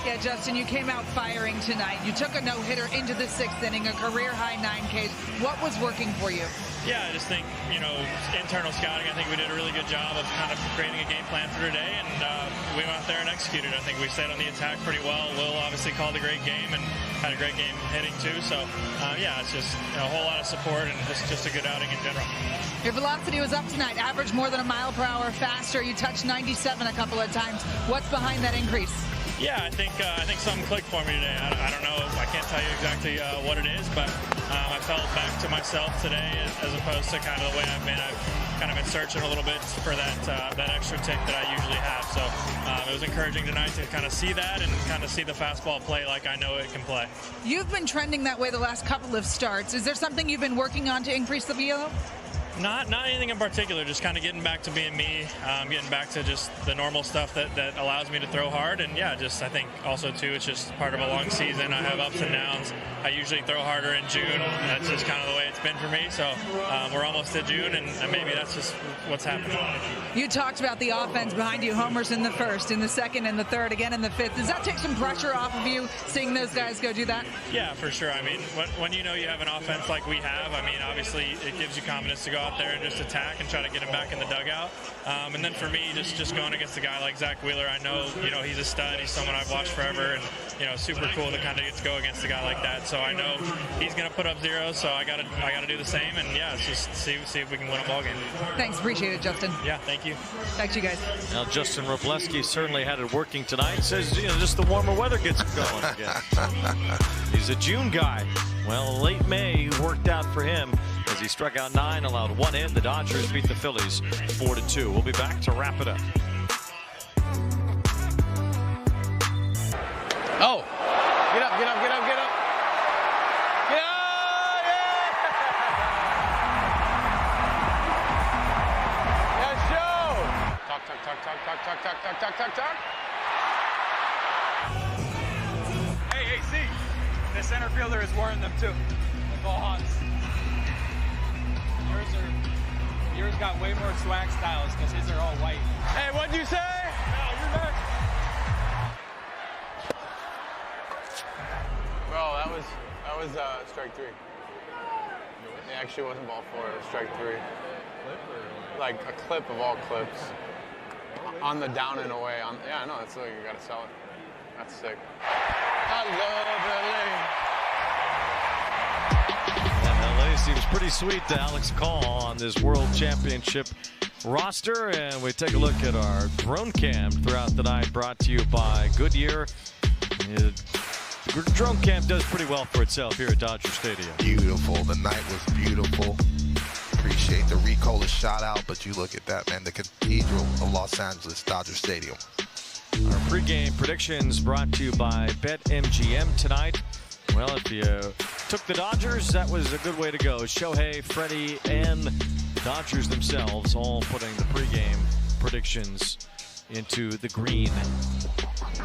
Yeah, Justin, you came out firing tonight. You took a no-hitter into the 6th inning, a career-high 9 Ks. What was working for you? Yeah, I just think, internal scouting, I think we did a really good job of kind of creating a game plan for today, and we went out there and executed. I think we stayed on the attack pretty well. Will obviously called a great game and had a great game hitting too. So, yeah, it's just a whole lot of support and just a good outing in general. Your velocity was up tonight, averaged more than a mile per hour faster. You touched 97 a couple of times. What's behind that increase? Yeah, I think something clicked for me today. I don't know. I can't tell you exactly what it is, but I felt back to myself today as opposed to kind of the way I've been. I've kind of been searching a little bit for that extra tick that I usually have. So it was encouraging tonight to kind of see that and kind of see the fastball play like I know it can play. You've been trending that way the last couple of starts. Is there something you've been working on to increase the velo? Not anything in particular, just kind of getting back to being me, getting back to just the normal stuff that allows me to throw hard. And yeah, just I think also too, it's just part of a long season. I have ups and downs. I usually throw harder in June. That's just kind of the way it's been for me. So we're almost to June, and maybe that's just what's happening. You talked about the offense behind you, homers in the 1st, in the 2nd, and the 3rd, again in the 5th. Does that take some pressure off of you, seeing those guys go do that? Yeah, for sure. I mean, when you know you have an offense like we have, I mean, obviously it gives you confidence to go out there and just attack and try to get him back in the dugout. And then for me, just going against a guy like Zach Wheeler, I know, he's a stud. He's someone I've watched forever, and, super cool to kind of get to go against a guy like that. So I know he's going to put up zeros, so I gotta do the same, and yeah, it's just see if we can win a ball game. Thanks, appreciate it, Justin. Yeah, thank you. Back to you guys. Now Justin Robleski certainly had it working tonight. Says just the warmer weather gets him going again. He's a June guy. Well, late May worked out for him as he struck out 9, allowed 1 in. The Dodgers beat the Phillies 4-2. We'll be back to wrap it up. Oh, get up, get up, get up, get up. Get up, yeah! Yes, show! Talk, talk, talk, talk, talk, talk, talk, talk, talk, talk, talk. Hey, see, the center fielder is wearing them too. The ball haunts. Yours got way more swag styles because his are all white. Hey, what'd you say? No, you're next. Bro, that was strike 3. It actually wasn't ball 4, it was strike 3. Like a clip of all clips. On the down and away. Yeah, I know, that's like you gotta sell it. That's sick. I love LA. LA seems pretty sweet to Alex Call on this World Championship roster, and we take a look at our drone cam throughout the night, brought to you by Goodyear. Drone cam does pretty well for itself here at Dodger Stadium. Beautiful. The night was beautiful. Appreciate the Ricola shout out, but you look at that, man. The Cathedral of Los Angeles, Dodger Stadium. Our pregame predictions brought to you by BetMGM tonight. Well, if you took the Dodgers, that was a good way to go. Shohei, Freddie, and the Dodgers themselves all putting the pregame predictions into the green.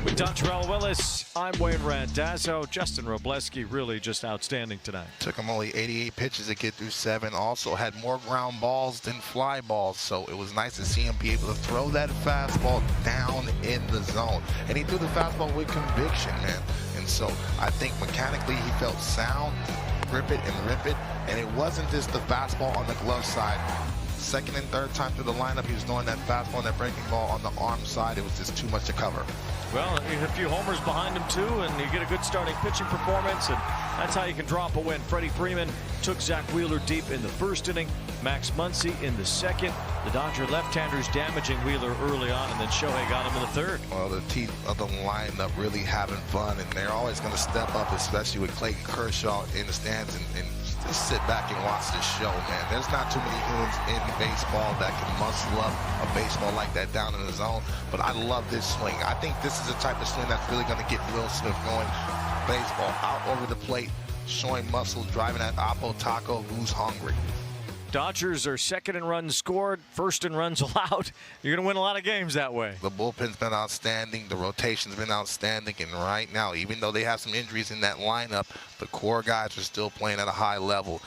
With Dontrell Willis, I'm Wayne Randazzo. Justin Robleski really just outstanding tonight. Took him only 88 pitches to get through 7. Also had more ground balls than fly balls, so it was nice to see him be able to throw that fastball down in the zone. And he threw the fastball with conviction, man. And so I think mechanically he felt sound, grip it and rip it. And it wasn't just the fastball on the glove side. Second and third time through the lineup, he was throwing that fastball and that breaking ball on the arm side. It was just too much to cover. Well, you had a few homers behind him too, and you get a good starting pitching performance, and that's how you can drop a win. Freddie Freeman took Zach Wheeler deep in the 1st inning, Max Muncy in the 2nd. The Dodger left-handers damaging Wheeler early on, and then Shohei got him in the 3rd. Well, the teeth of the lineup really having fun, and they're always going to step up, especially with Clayton Kershaw in the stands, and just sit back and watch this show, man. There's not too many humans in baseball that can muscle up a baseball like that down in the zone, but I love this swing. I think this is the type of swing that's really going to get Will Smith going. Baseball out over the plate, showing muscle, driving that Oppo Taco, who's hungry. Dodgers are 2nd in runs scored, 1st in runs allowed. You're going to win a lot of games that way. The bullpen's been outstanding. The rotation's been outstanding. And right now, even though they have some injuries in that lineup, the core guys are still playing at a high level.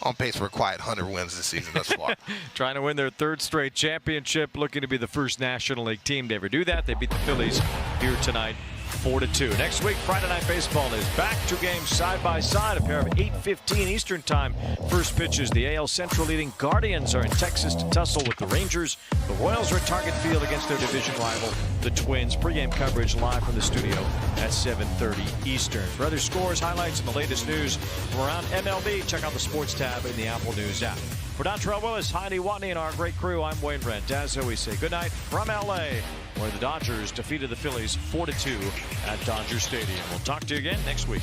On pace for a quiet 100 wins this season thus far. Trying to win their 3rd straight championship, looking to be the first National League team to ever do that. They beat the Phillies here tonight 4-2. Next week, Friday Night Baseball is back. 2 games side by side, a pair of 8:15 Eastern Time first pitches. The AL Central leading Guardians are in Texas to tussle with the Rangers. The Royals are at Target Field against their division rival, the Twins. Pre-game coverage live from the studio at 7:30 Eastern. For other scores, highlights, and the latest news from around MLB, check out the Sports tab in the Apple News app. For Dontrell Willis, Heidi Watney, and our great crew, I'm Wayne Brent. As always, say goodnight from LA, where the Dodgers defeated the Phillies 4-2 at Dodger Stadium. We'll talk to you again next week.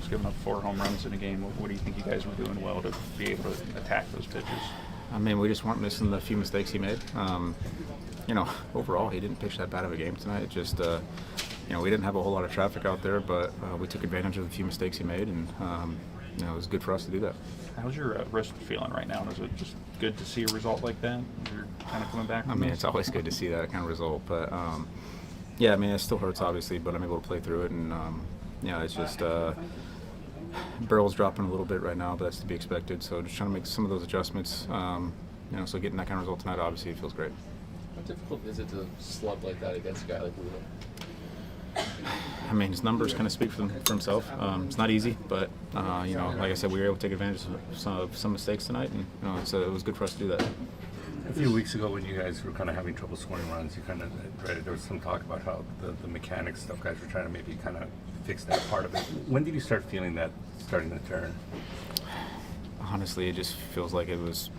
Giving up 4 home runs in a game. What do you think you guys were doing well to be able to attack those pitches? I mean, we just weren't missing the few mistakes he made. Overall, he didn't pitch that bad of a game tonight. It just, we didn't have a whole lot of traffic out there, but we took advantage of the few mistakes he made, and it was good for us to do that. How's your wrist feeling right now? Is it just good to see a result like that? You're kind of coming back from it's always good to see that kind of result, but it still hurts obviously, but I'm able to play through it, and it's just. Barrel's dropping a little bit right now, but that's to be expected. So just trying to make some of those adjustments. So getting that kind of result tonight, obviously, it feels great. How difficult is it to slug like that against a guy like Wheeler? His numbers kind of speak for himself. It's not easy, but like I said, we were able to take advantage of some mistakes tonight, and it was good for us to do that. A few weeks ago, when you guys were kind of having trouble scoring runs, there was some talk about how the mechanics stuff, guys were trying to maybe kind of fix that part of it. When did you start feeling that starting to turn? Honestly, it just feels like it was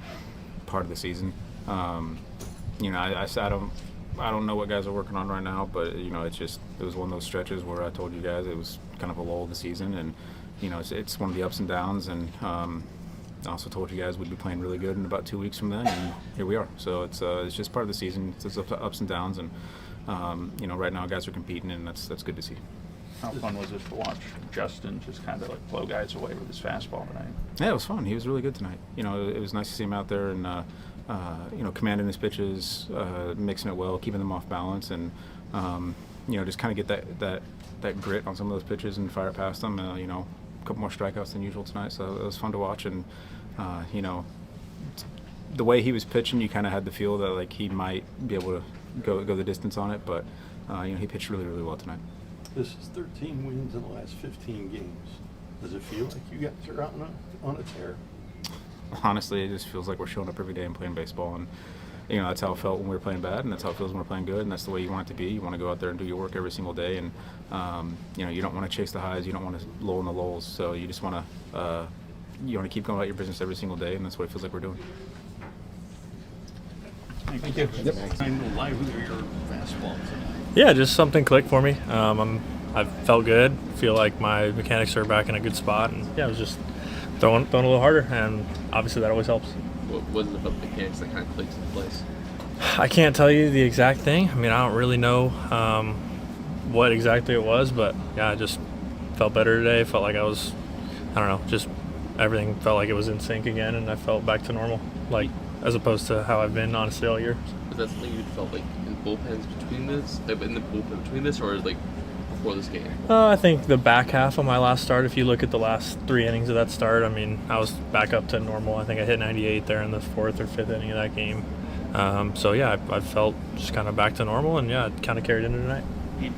part of the season. I don't know what guys are working on right now, but it was one of those stretches where I told you guys it was kind of a lull of the season, and it's one of the ups and downs, and I also told you guys we'd be playing really good in about 2 weeks from then, and here we are. So it's just part of the season. It's ups and downs, and right now guys are competing, and that's good to see. How fun was it to watch Justin just kind of blow guys away with his fastball tonight? Yeah, it was fun. He was really good tonight. It was nice to see him out there and commanding his pitches, mixing it well, keeping them off balance, and just kind of get that grit on some of those pitches and fire it past them. A couple more strikeouts than usual tonight, so it was fun to watch. And the way he was pitching, you kind of had the feel that he might be able to go the distance on it, but he pitched really, really well tonight. This is 13 wins in the last 15 games. Does it feel like you guys are out on a tear? Honestly, it just feels like we're showing up every day and playing baseball, and that's how it felt when we were playing bad, and that's how it feels when we're playing good, and that's the way you want it to be. You want to go out there and do your work every single day, and you don't want to chase the highs, you don't want to lull in the lulls, so you just want to keep going about your business every single day, and that's what it feels like we're doing. Thank you. Yep. Why were your fastball tonight? Yeah, just something clicked for me. I felt good. Feel like my mechanics are back in a good spot, and yeah, I was just throwing a little harder, and obviously that always helps. What was it about the mechanics that kind of clicked into place? I can't tell you the exact thing. I don't really know what exactly it was, but yeah, I just felt better today. Felt like just everything felt like it was in sync again, and I felt back to normal, as opposed to how I've been honestly all year. Was that something you felt like in the bullpen between this, or before this game? I think the back half of my last start, if you look at the last 3 innings of that start, I was back up to normal. I think I hit 98 there in the 4th or 5th inning of that game. I felt just kind of back to normal, and yeah, it kind of carried into tonight.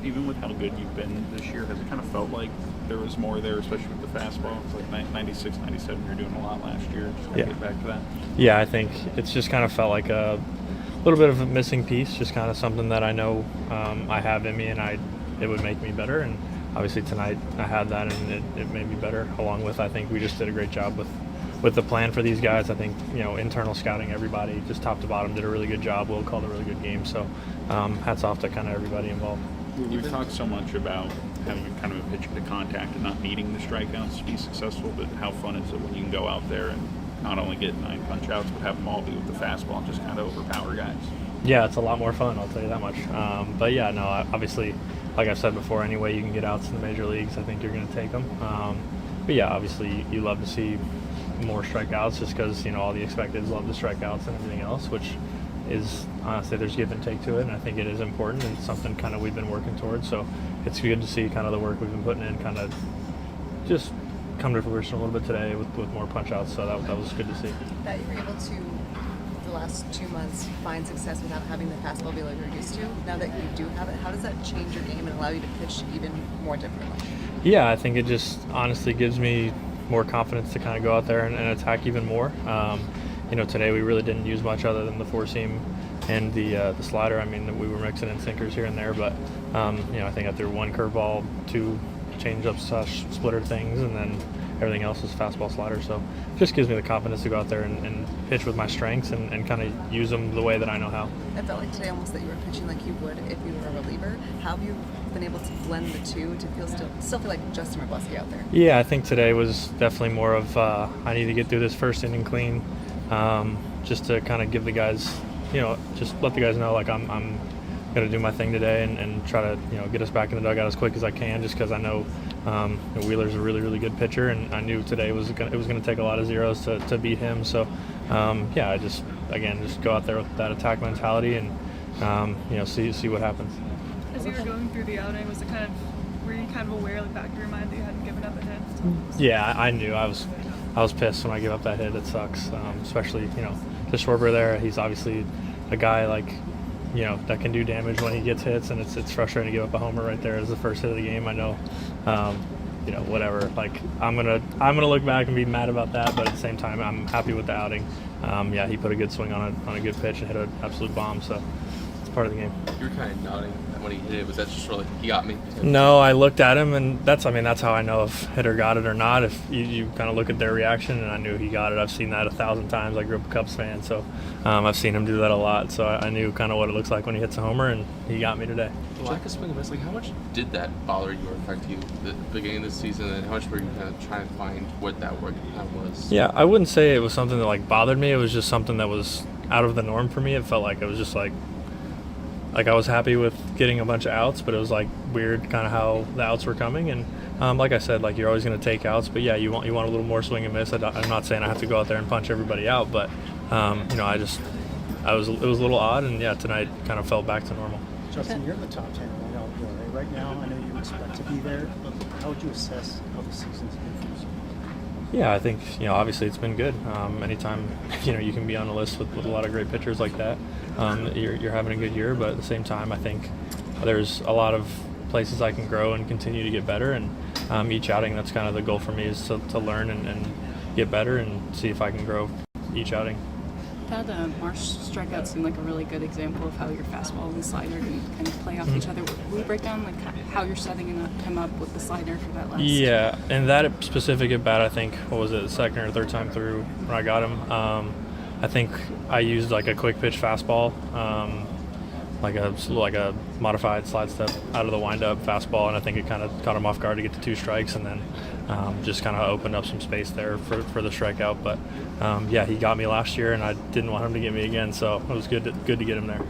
Even with how good you've been this year, has it kind of felt like there was more there, especially with the fastball? It's like 96, 97, you're doing a lot last year. Just get back to that. Yeah, I think it's just kind of felt like a little bit of a missing piece, just kind of something that I know I have in me, and it would make me better. And obviously tonight I had that, and it made me better. Along with, I think we just did a great job with the plan for these guys. I think internal scouting, everybody just top to bottom did a really good job. Will called a really good game. So hats off to kind of everybody involved. We've talked so much about having kind of a pitcher to contact and not needing the strikeouts to be successful, but how fun is it when you can go out there and not only get 9 punch outs, but have them all be with the fastball and just kind of overpower guys? Yeah, it's a lot more fun, I'll tell you that much. But yeah, no, obviously, like I've said before, any way you can get outs in the major leagues, I think you're going to take them. But yeah, obviously you love to see more strikeouts, just because all the expecteds love the strikeouts and everything else, which is honestly there's give and take to it, and I think it is important and it's something kind of we've been working towards. So it's good to see kind of the work we've been putting in kind of just come to fruition a little bit today with more punch outs. So that was good to see. That you were able to, the last 2 months, find success without having the fastball be like you're used to. Now that you do have it, how does that change your game and allow you to pitch even more differently? Yeah, I think it just honestly gives me more confidence to kind of go out there and attack even more. Today we really didn't use much other than the four seam and the slider. I mean, we were mixing in sinkers here and there, but I think I threw one curveball, two change-ups, splitter things, and then everything else is fastball, slider. So it just gives me the confidence to go out there and pitch with my strengths and kind of use them the way that I know how. I felt like today almost that you were pitching like you would if you were a reliever. How have you been able to blend the two to still feel like Justin McCluskey out there? Yeah, I think today was definitely more of I need to get through this first inning clean, just to kind of give the guys, just let the guys know like I'm going to do my thing today and try to get us back in the dugout as quick as I can, just because I know Wheeler's a really, really good pitcher, and I knew today it was going to take a lot of zeros to beat him. So I just go out there with that attack mentality and see what happens. As you were going through the outing, were you kind of aware, like back of your mind, that you hadn't given up a hit? Yeah, I knew. I was pissed when I gave up that hit. It sucks, especially the Schwarber there. He's obviously a guy that can do damage when he gets hits, and it's frustrating to give up a homer right there as the first hit of the game. I know, whatever. Like I'm gonna look back and be mad about that, but at the same time, I'm happy with the outing. He put a good swing on a good pitch and hit an absolute bomb. So it's part of the game. You were kind of nodding when he hit it. Was that just sort of like he got me? No, I looked at him, and that's how I know if hitter got it or not. If you kind of look at their reaction, and I knew he got it. I've seen that 1,000 times. I grew up a Cubs fan, so I've seen him do that a lot. So I knew kind of what it looks like when he hits a homer, and he got me today. The lack of swing and miss, how much did that bother you or affect you at the beginning of the season, and how much were you kind of trying to find what that work was? Yeah, I wouldn't say it was something that bothered me. It was just something that was out of the norm for me. It felt like it was just like I was happy with getting a bunch of outs, but it was weird kind of how the outs were coming. And like I said, you're always going to take outs, but yeah, you want a little more swing and miss. I'm not saying I have to go out there and punch everybody out, but it was a little odd, and yeah, tonight kind of fell back to normal. Justin, you're in the top 10 right now. I know you expect to be there. How would you assess how the season's been for you? Yeah, I think obviously it's been good. Anytime you can be on a list with a lot of great pitchers like that, you're having a good year. But at the same time, I think there's a lot of places I can grow and continue to get better. And each outing, that's kind of the goal for me, is to learn and get better and see if I can grow each outing. That Marsh strikeout seemed like a really good example of how your fastball and slider can kind of play off each other. Will you break down how you're setting him up with the slider for that last? Yeah, and that specific at bat, I think, the second or third time through when I got him, I think I used a quick pitch fastball, like a modified slide step out of the windup fastball, and I think it kind of caught him off guard to get to 2 strikes, and then just kind of opened up some space there for the strikeout. But he got me last year, and I didn't want him to get me again, so it was good to get him there.